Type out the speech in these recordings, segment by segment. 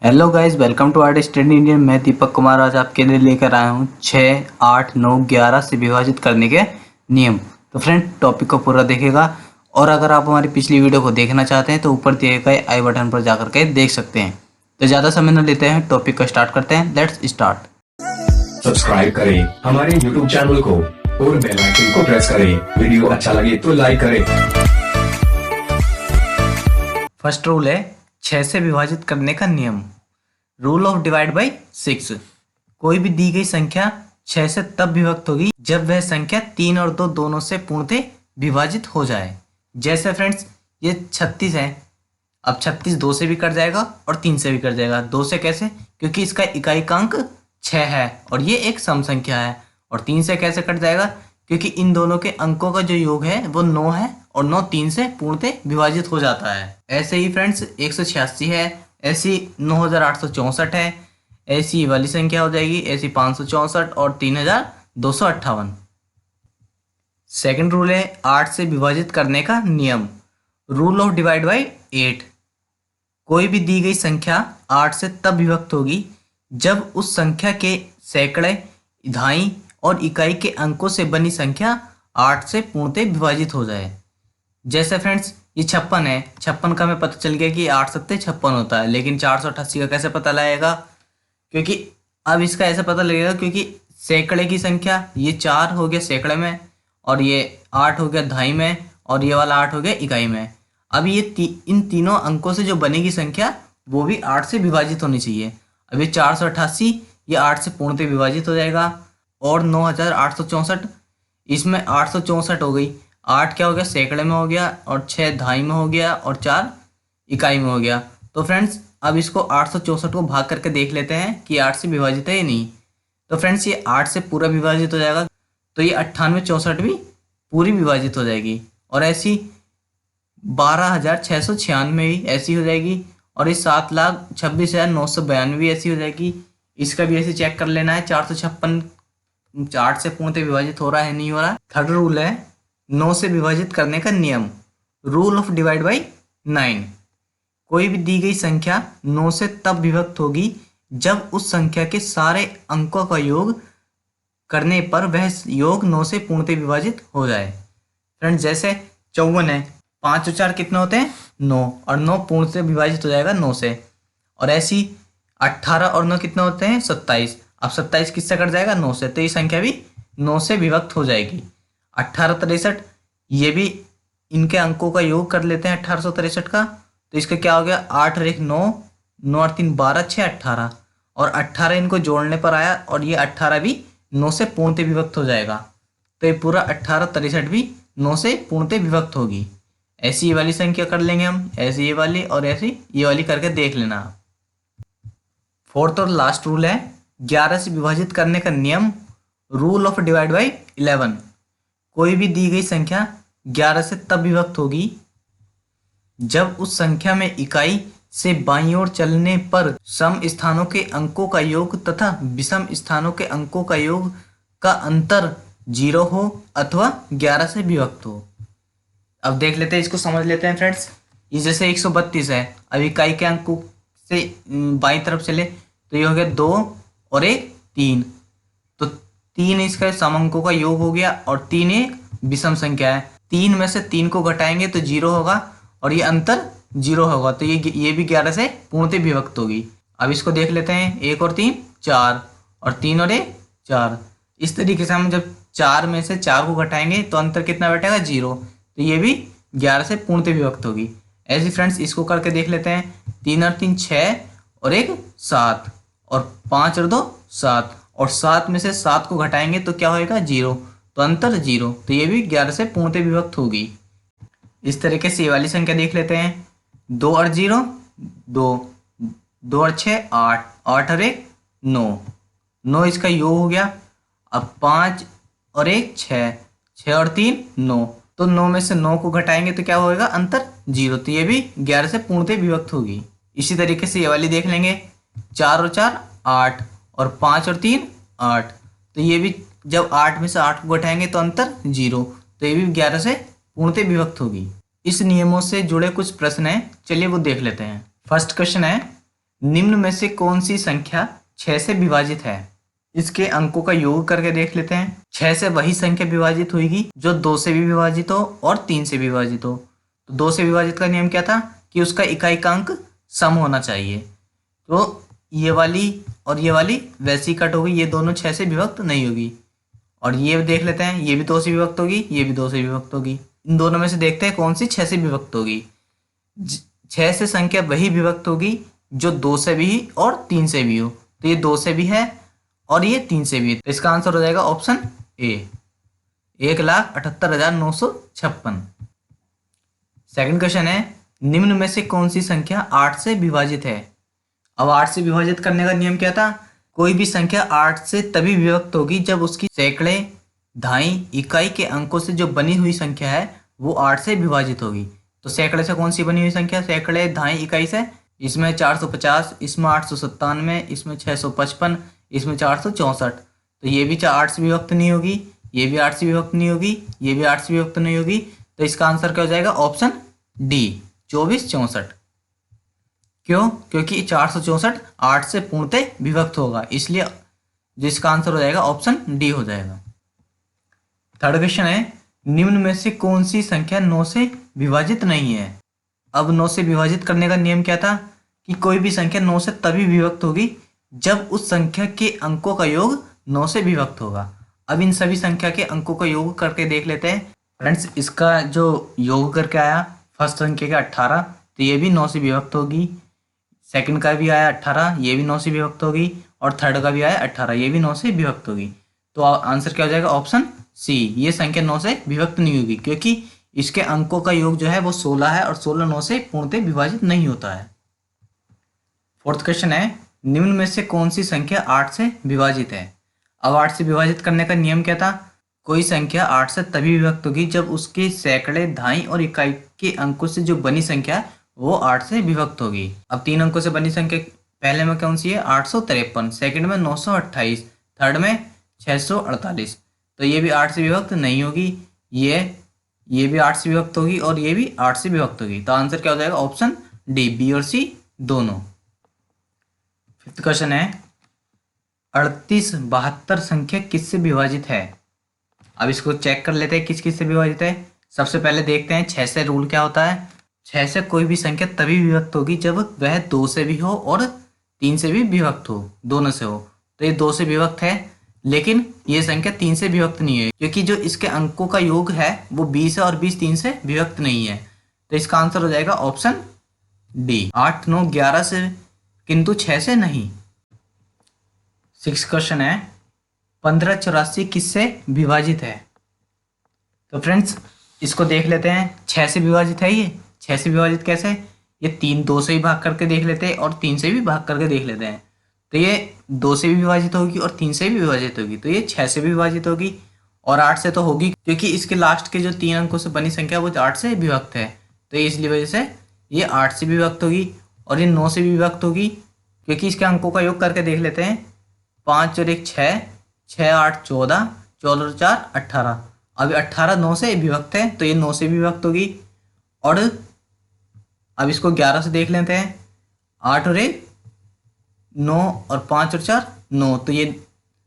Hello guys, welcome to art study Indian. मैं दीपक कुमार आज आपके लिए लेकर आया हूँ 6, 8, 9, 11 से विभाजित करने के नियम। तो फ्रेंड, टॉपिक को पूरा देखिएगा। और अगर आप हमारी पिछली वीडियो को देखना चाहते हैं तो ऊपर दिए गए आई बटन पर जाकर के देख सकते हैं। तो ज़्यादा समय न लेते हैं, टॉपिक को स्टार्ट करते हैं। Let's start. सब्सक्राइब करें हमारे YouTube चैनल को और बेल आइकन को प्रेस करें। वीडियो अच्छा लगे तो लाइक करें। फर्स्ट रूल है 6 से विभाजित करने का नियम। Rule of divide by 6। कोई भी दी गई संख्या 6 से तब विभक्त होगी जब वह संख्या 3 और 2 दोनों से पूर्णतः विभाजित हो जाए। जैसे फ्रेंड्स, ये 36 है। अब 36 2 से भी कट जाएगा और 3 से भी कट जाएगा। 2 से कैसे? क्योंकि इसका इकाई का अंक 6 है और ये एक सम संख्या है। और 3 से कैसे कट जाएगा? क्योंकि इन दोनों के अंकों का जो योग है वो 9 है और 9 3 से पूर्णतः विभाजित हो जाता है। ऐसे ही फ्रेंड्स 186 है, ऐसी 9864 है, ऐसी वाली संख्या हो जाएगी, ऐसी 564 और 3258। सेकंड रूल है 8 से विभाजित करने का नियम। Rule of divide by 8। कोई भी दी गई संख्या 8 से तब विभक्त होगी जब उस संख्या के सैकड़े, दहाई और इकाई के अंकों से बनी संख्या 8 से पूर्णतः विभाजित हो जाए। जैसे फ्रेंड्स, ये 56 है। 56 का हमें पता चल गया कि 8 सत्ते 56 होता है, लेकिन 488 का कैसे पता लगेगा? क्योंकि अब इसका ऐसे पता लगेगा क्योंकि सैकड़े की संख्या, ये 4 हो गया सैकड़े में, और ये 8 हो गया दहाई में, और ये वाला 8 हो गया इकाई में। अब ये इन तीनों अंकों से जो बनेगी संख्या वो भी 8 से विभाजित होनी चाहिए। अब ये 488 ये 8 से पूर्णतः विभाजित हो जाएगा। और 9864, इसमें 864 हो गई। 8 क्या हो गया? सैकड़े में हो गया, और 6 दहाई में हो गया, और 4 इकाई में हो गया। तो फ्रेंड्स, अब इसको 864 को भाग करके देख लेते हैं कि 8 से विभाजित है या नहीं। तो फ्रेंड्स, ये 8 से पूरा विभाजित हो जाएगा, तो ये 9864 भी पूरी विभाजित हो जाएगी। और ऐसी 12696 भी ऐसी हो जाएगी, और ये 7,26,992 भी ऐसी हो जाएगी। इसका भी ऐसे चेक कर लेना है 456 8 से पूर्णतः विभाजित हो रहा है नहीं हो रहा। थर्ड रूल है 9 से विभाजित करने का नियम। Rule of divide by 9। कोई भी दी गई संख्या 9 से तब विभक्त होगी जब उस संख्या के सारे अंकों का योग करने पर वह योग 9 से पूर्णतः विभाजित हो जाए। फ्रेंड्स, जैसे 54 है, 5 और 4 कितने होते हैं? 9, और 9 पूर्णतः विभाजित हो जाएगा 9 से। और ऐसी 18 और 9 कितने होते हैं? 27। अब 27 किससे कट जाएगा? 9 से, तो ये संख्या भी 9 से विभक्त हो जाएगी। 1863, ये भी इनके अंकों का योग कर लेते हैं 1863 का। तो इसका क्या हो गया? 8 और 1 9, 9 और 3 12, 6 18, और 18 इनको जोड़ने पर आया, और ये 18 भी 9 से पूर्णतः विभक्त हो जाएगा। तो ये पूरा 1863 भी 9 से पूर्णतः विभक्त होगी। ऐसी ये वाली संख्या कर लेंगे हम, ऐसी ये वाली और ऐसी ये वाली करके देख लेना। फोर्थ और लास्ट रूल है 11 से विभाजित करने का नियम। Rule of divide by 11। कोई भी दी गई संख्या 11 से तब विभक्त होगी जब उस संख्या में इकाई से बाईं ओर चलने पर सम स्थानों के अंकों का योग तथा विषम स्थानों के अंकों का योग का अंतर 0 हो अथवा 11 से विभक्त हो। अब देख लेते हैं, इसको समझ लेते हैं फ्रेंड्स। ये जैसे 132 है, अब इकाई के अंकों से बाईं तरफ चले तो ये हो गया 2 और 1 3, तो 3 इसका सम अंकों का योग हो गया, और 3 एक विषम संख्या है। 3 में से 3 को घटाएंगे तो 0 होगा, और ये अंतर 0 होगा, तो ये भी 11 से पूर्णतः विभक्त होगी। अब इसको देख लेते हैं, 1 और 3 4, और 3 और 1 4। इस तरीके से हम जब 4 में से 4 को घटाएंगे तो अंतर कितना बैठेगा? 0, तो ये भी 11 से पूर्णतः विभक्त होगी। ऐसे फ्रेंड्स, इसको करके देख लेते हैं। 3 और 3 6, और 1 7, और 5 और 2 7, और 7 में से 7 को घटाएंगे तो क्या होएगा? 0, तो अंतर 0, तो ये भी 11 से पूर्णतः विभक्त होगी। इस तरीके से ये वाली संख्या देख लेते हैं। 2 और 0 2, 2 और 6 8, 8 और 1 9, 9 इसका योग हो गया। अब 5 और 1 6, 6 और 3 9, तो 9 में से 9 को घटाएंगे तो क्या होएगा? अंतर 0, तो ये भी 11 से पूर्णतः विभक्त होगी। इसी तरीके से ये वाली देख लेंगे। 4 और 4 8, और 5 और 3 8, तो ये भी जब 8 में से 8 को घटाएंगे तो अंतर 0, तो ये भी 11 से पूर्णतः विभक्त होगी। इस नियमों से जुड़े कुछ प्रश्न हैं, चलिए वो देख लेते हैं। फर्स्ट क्वेश्चन है निम्न में से कौन सी संख्या 6 से विभाजित है? इसके अंकों का योग करके देख लेते हैं। 6 से वही संख्या विभाजित होगी जो 2 से भी विभाजित हो और 3 से भी विभाजित हो। तो 2 से विभाजित का नियम क्या था कि उसका इकाई का अंक सम होना चाहिए। तो ये वाली और ये वाली वैसी कट होगी, ये दोनों 6 से विभक्त नहीं होगी। और ये देख लेते हैं, ये भी 2 से विभक्त होगी, ये भी 2 से विभक्त होगी। इन दोनों में से देखते हैं कौन सी 6 से विभक्त होगी। 6 से संख्या वही विभक्त होगी जो 2 से भी और 3 से भी हो। तो ये 2 से भी है और ये 3 से भी है। तो इसका आंसर हो जाएगा ऑप्शन ए, 1,78,956। सेकंड क्वेश्चन है, निम्न में से कौन सी संख्या 8 से विभाजित है? अब 8 से विभाजित करने का नियम क्या था? कोई भी संख्या 8 से तभी विभक्त होगी जब उसकी सैकड़े, दहाई, इकाई के अंकों से जो बनी हुई संख्या है वो 8 से विभाजित होगी। तो सैकड़े से कौन सी बनी हुई संख्या? सैकड़े, दहाई, इकाई से इसमें 450, इसमें 897, इसमें 655, इसमें 464। तो ये भी 8 से विभक्त नहीं होगी, ये भी 8 से विभक्त नहीं होगी, ये भी 8 से विभक्त नहीं होगी। तो इसका आंसर क्या हो जाएगा? Option D, 24, 64। क्यों? क्योंकि 464 8 से पूर्णतः विभक्त होगा, इसलिए जिसका आंसर हो जाएगा ऑप्शन डी हो जाएगा। थर्ड क्वेश्चन है, निम्न में से कौन सी संख्या 9 से विभाजित नहीं है? अब 9 से विभाजित करने का नियम क्या था कि कोई भी संख्या 9 से तभी विभक्त होगी जब उस संख्या के अंकों का योग 9 से विभक्त होगा। अब इन सभी संख्या के अंकों का योग करके देख लेते हैं। फ्रेंड्स, इसका जो योग करके आया फर्स्ट संख्या का 18, तो ये भी 9 से विभक्त होगी। सेकंड का भी आया 18, ये भी 9 से विभक्त होगी। और थर्ड का भी आया 18, ये भी 9 से विभक्त होगी। तो आंसर क्या हो जाएगा? ऑप्शन सी, ये संख्या 9 से विभक्त नहीं होगी क्योंकि इसके अंकों का योग जो है वो 16 है और 16 9 से पूर्णतः विभाजित नहीं होता है। फोर्थ क्वेश्चन है, निम्न में से कौन सी संख्या 8 से विभाजित है? अब 8 से विभाजित करने का नियम क्या था? कोई संख्या 8 से तभी विभक्त होगी जब उसके सैकड़े, दहाई और इकाई के अंकों से जो बनी संख्या वो 8 से विभक्त होगी। अब 3 अंकों से बनी संख्या पहले में कौन सी है? 853, सेकंड में 928, थर्ड में 648। तो ये भी 8 से विभक्त नहीं होगी, ये भी 8 से विभक्त होगी और ये भी 8 से विभक्त होगी। तो आंसर क्या हो जाएगा? ऑप्शन डी, बी और सी दोनों। फिफ्थ क्वेश्चन है, 38 72 संख्या किससे विभाजित है? अब इसको चेक कर लेते हैं किस किस से विभाजित है। सबसे पहले देखते हैं 6 से रूल क्या होता है। 6 से कोई भी संख्या तभी विभक्त होगी जब वह 2 से भी हो और 3 से भी विभक्त हो, दोनों से हो। तो ये 2 से विभक्त है, लेकिन ये संख्या 3 से विभक्त नहीं है क्योंकि जो इसके अंकों का योग है वो 20 है और 20 3 से विभक्त नहीं है। तो इसका आंसर हो जाएगा ऑप्शन डी, 8 9 11 से, किंतु 6 से नहीं। 6 क्वेश्चन है, 1584 किससे विभाजित है? तो फ्रेंड्स, इसको देख लेते हैं। 6 से विभाजित है ये। 6 से विभाजित कैसे? ये 2 से भी भाग करके देख लेते हैं और 3 से भी भाग करके देख लेते हैं। तो ये 2 से भी विभाजित होगी और 3 से भी विभाजित होगी। तो ये 6 से भी विभाजित होगी और 8 से तो होगी क्योंकि इसके लास्ट के जो 3 अंकों से बनी संख्या वो 8 से विभक्त है। तो इसलिए वजह से ये 8 से भी विभक्त होगी और ये 9 से भी विभक्त होगी क्योंकि इसके अंकों का योग करके देख लेते हैं। 5 और 1 6, 6 8 14, 14 और 4 18। अब 18 9 से विभक्त है तो ये 9 से भी विभक्त होगी। और अब इसको 11 से देख लेते हैं। 8 और 1 9 और 5 और 4 9, तो ये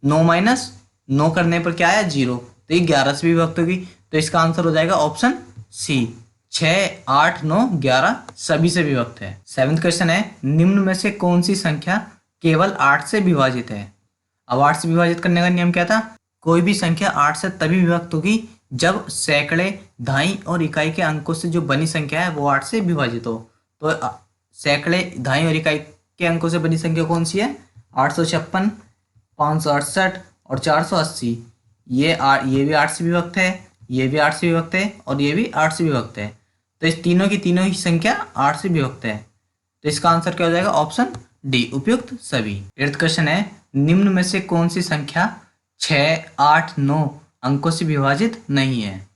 9 माइनस 9 करने पर क्या आया? 0। तो ये 11 से भी विभक्त होगी। तो इसका आंसर हो जाएगा ऑप्शन सी, 6 8 9 11 सभी से विभक्त है। 7th क्वेश्चन है, निम्न में से कौन सी संख्या केवल 8 से विभाजित है? अब 8 से विभाजित करने का नियम क्या था? कोई भी संख्या 8 से तभी विभक्त होगी जब सैकड़े, दहाई और इकाई के अंकों से जो बनी संख्या है वो 8 से विभाजित हो। तो सैकड़े, दहाई और इकाई के अंकों से बनी संख्या कौन सी है? 856, 568 और 480। ये भी 8 से विभक्त है, ये भी 8 से विभक्त है और ये भी 8 से विभक्त है। तो इस तीनों की तीनों ही संख्या 8 से विभक्त है। तो इसका आंसर क्या हो जाएगा? ऑप्शन डी, उपयुक्त सभी। 8th क्वेश्चन है, निम्न में से कौन सी संख्या 6 8 9 अंकों से विभाजित नहीं है?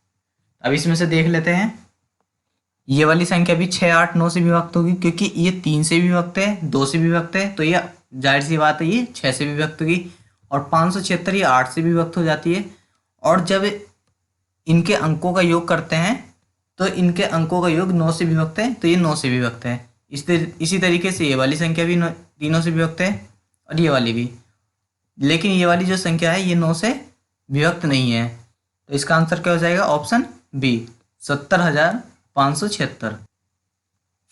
अब इसमें से देख लेते हैं। ये वाली संख्या भी 6 8 9 से विभक्त होगी क्योंकि ये 3 से विभक्त है, 2 से विभक्त है। तो ये जाहिर सी बात है ये 6 से विभक्त होगी। और 576 ये 8 से विभक्त हो जाती है। और जब इनके अंकों का योग करते हैं तो इनके अंकों का योग 9 से विभक्त है, तो ये 9 से विभक्त है। इसी तरीके से ये वाली संख्या भी तीनों से विभक्त है और ये वाली भी, लेकिन ये वाली जो संख्या है ये 9 से विभक्त नहीं है। तो इसका आंसर क्या हो जाएगा? Option B 70,576।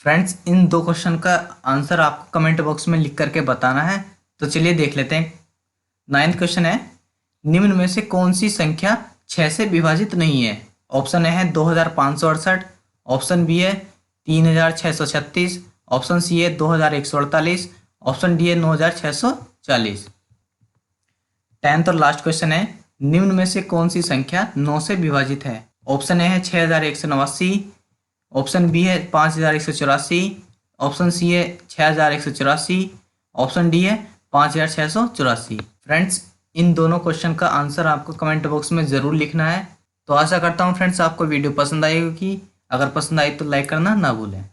फ्रेंड्स, इन दो क्वेश्चन का आंसर आपको कमेंट बॉक्स में लिख करके बताना है। तो चलिए देख लेते हैं। 9th क्वेश्चन है, निम्न में से कौन सी संख्या 6 से विभाजित नहीं है? ऑप्शन ए है 2568, ऑप्शन बी है 3636, ऑप्शन सी है 2148, ऑप्शन डी है 9640। 10th और लास्ट क्वेश्चन है, निम्न में से कौन सी संख्या 9 से विभाजित है? ऑप्शन ए है 6189, ऑप्शन बी है 5184, ऑप्शन सी है 6184, ऑप्शन डी है 5684। फ्रेंड्स, इन दोनों क्वेश्चन का आंसर आपको कमेंट बॉक्स में ज़रूर लिखना है। तो आशा करता हूँ फ्रेंड्स आपको वीडियो पसंद आई होगी। अगर पसंद आई तो लाइक करना ना भूलें।